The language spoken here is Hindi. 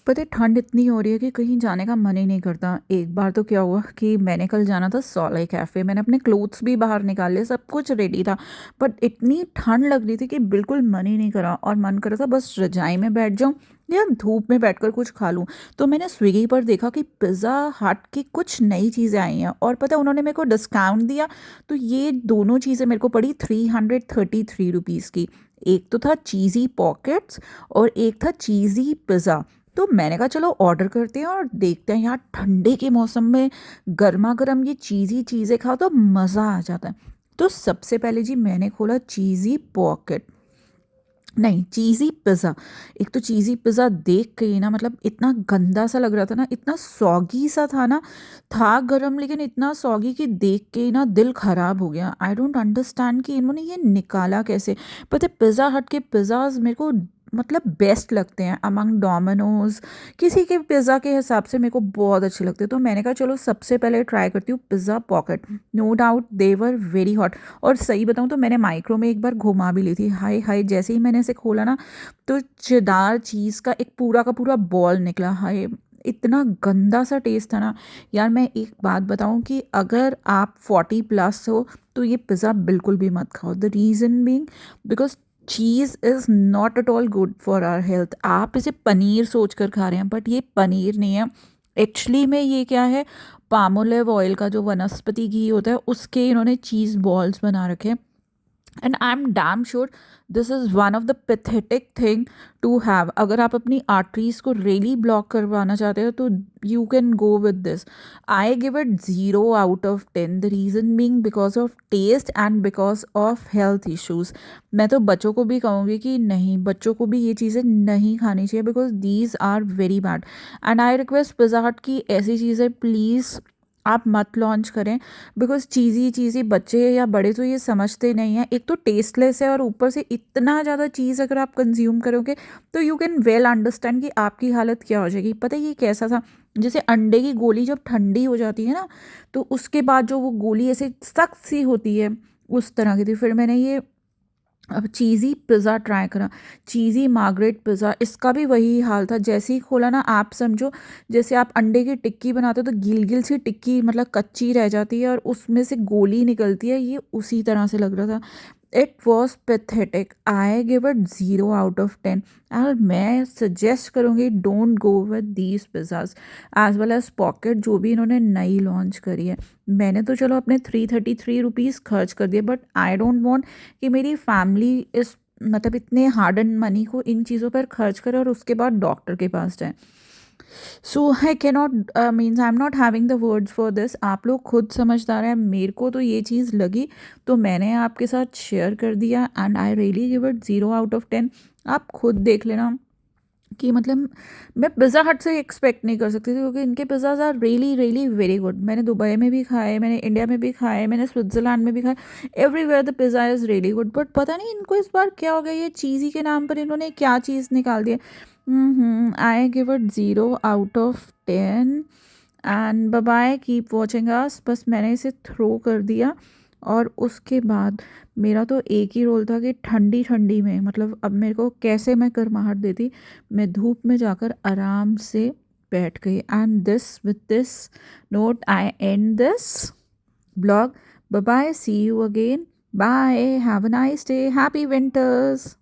पता है ठंड इतनी हो रही है कि कहीं जाने का मन ही नहीं करता। एक बार तो क्या हुआ कि मैंने कल जाना था सोलह कैफ़े, मैंने अपने क्लोथ्स भी बाहर निकाल लिए, सब कुछ रेडी था। बट इतनी ठंड लग रही थी कि बिल्कुल मन ही नहीं करा और मन कर रहा था बस रजाई में बैठ जाऊं या धूप में बैठकर कुछ खा लूं। तो मैंने स्विगी पर देखा कि पिज़्ज़ा हट की कुछ नई चीज़ें आई हैं और पता है उन्होंने मेरे को डिस्काउंट दिया। तो ये दोनों चीज़ें मेरे को पड़ी 333 रुपीज़ की। एक तो था चीज़ी पॉकेट्स और एक था चीज़ी पिज़्ज़ा। तो मैंने कहा चलो ऑर्डर करते हैं और देखते हैं यार, ठंडे के मौसम में गर्मा गर्म ये चीज़ी चीज़ें खाओ तो मज़ा आ जाता है। तो सबसे पहले जी मैंने खोला चीज़ी पॉकेट, नहीं चीज़ी पिज़्ज़ा। एक तो चीज़ी पिज़्ज़ा देख के ही ना, मतलब इतना गंदा सा लग रहा था ना, इतना सॉगी सा था ना, था गरम लेकिन इतना सॉगी कि देख के ही ना दिल ख़राब हो गया। आई डोंट अंडरस्टैंड कि इन्होंने ये निकाला कैसे। पता है पिज़्ज़ा हट के पिज़्ज़ाज मेरे को मतलब बेस्ट लगते हैं अमंग डोमिनोज, किसी के पिज़्ज़ा के हिसाब से मेरे को बहुत अच्छे लगते हैं। तो मैंने कहा चलो सबसे पहले ट्राई करती हूँ pizza pocket. No doubt they were very hot. और सही बताऊँ तो मैंने माइक्रो में एक बार घुमा भी ली थी। हाय हाय, जैसे ही मैंने इसे खोला ना तो चेदार चीज़ का एक पूरा का पूरा बॉल निकला। हाय, इतना गंदा सा टेस्ट था ना। यार मैं एक बात बताऊं कि अगर आप 40+ हो तो ये पिज़्ज़ा बिल्कुल भी मत खाओ। The reason being because cheese is not at all good for our health. आप इसे पनीर सोच कर खा रहे हैं बट ये पनीर नहीं है। एक्चुअली में ये क्या है, पामोलिव ऑयल का जो वनस्पति घी होता है उसके इन्होंने चीज़ बॉल्स बना रखे हैं। And I am damn sure this is one of the pathetic thing to have. अगर आप अपनी आर्टरीज को रियली ब्लॉक करवाना चाहते हो तो you can go with this. I give it 0 out of 10। The reason being because of taste and because of health issues. मैं तो बच्चों को भी कहूँगी कि नहीं, बच्चों को भी ये चीज़ें नहीं खानी चाहिए because these are very bad. And I request Pizza Hut की ऐसी चीज़ें प्लीज़ आप मत लॉन्च करें बिकॉज चीज़ी चीज़ी बच्चे या बड़े तो ये समझते नहीं हैं। एक तो टेस्टलेस है और ऊपर से इतना ज़्यादा चीज़ अगर आप कंज्यूम करोगे तो यू कैन वेल अंडरस्टैंड कि आपकी हालत क्या हो जाएगी। पता है ये कैसा था, जैसे अंडे की गोली जब ठंडी हो जाती है ना तो उसके बाद जो वो गोली ऐसे सख्त सी होती है उस तरह की थी। फिर मैंने ये अब चीज़ी पिज़्ज़ा ट्राई करा, चीज़ी मार्गरेट पिज़्ज़ा। इसका भी वही हाल था। जैसे ही खोला ना, आप समझो जैसे आप अंडे की टिक्की बनाते हो तो गिल गिल सी टिक्की मतलब कच्ची रह जाती है और उसमें से गोली निकलती है, ये उसी तरह से लग रहा था। It was pathetic. I give it 0 out of 10। और मैं सजेस्ट करूँगी don't go with these pizzas as well as pocket जो भी इन्होंने नई लॉन्च करी है। मैंने तो चलो अपने 333 रुपीज़ खर्च कर दिए बट आई डोंट वॉन्ट कि मेरी फैमिली इस मतलब इतने हार्ड एंड मनी को इन चीज़ों पर खर्च करे और उसके बाद डॉक्टर के पास जाए। So I cannot means I am not having the words for this. आप लोग खुद समझदार हैं, मेरे को तो ये चीज़ लगी तो मैंने आपके साथ शेयर कर दिया and I really give it 0 out of 10। आप खुद देख लेना कि मतलब मैं पिज़्ज़ा हट से एक्सपेक्ट नहीं कर सकती थी क्योंकि इनके pizzas are really really very good. मैंने दुबई में भी खाए, मैंने इंडिया में भी खाए, मैंने स्विट्ज़रलैंड में भी खाए। Everywhere the pizza is really good. But पता नहीं इनको इस बार क्या हो गया, ये चीज़ी के नाम पर इन्होंने क्या चीज़ निकाल दी है। I give it 0 out of 10 and bye bye, keep watching us. बस मैंने इसे थ्रो कर दिया और उसके बाद मेरा तो एक ही रोल था कि ठंडी ठंडी में मतलब अब मेरे को कैसे मैं गर्माहट देती, मैं धूप में जाकर आराम से बैठ गई। And this with this note I end this blog. Bye bye, see you again, bye, have a nice day, happy winters.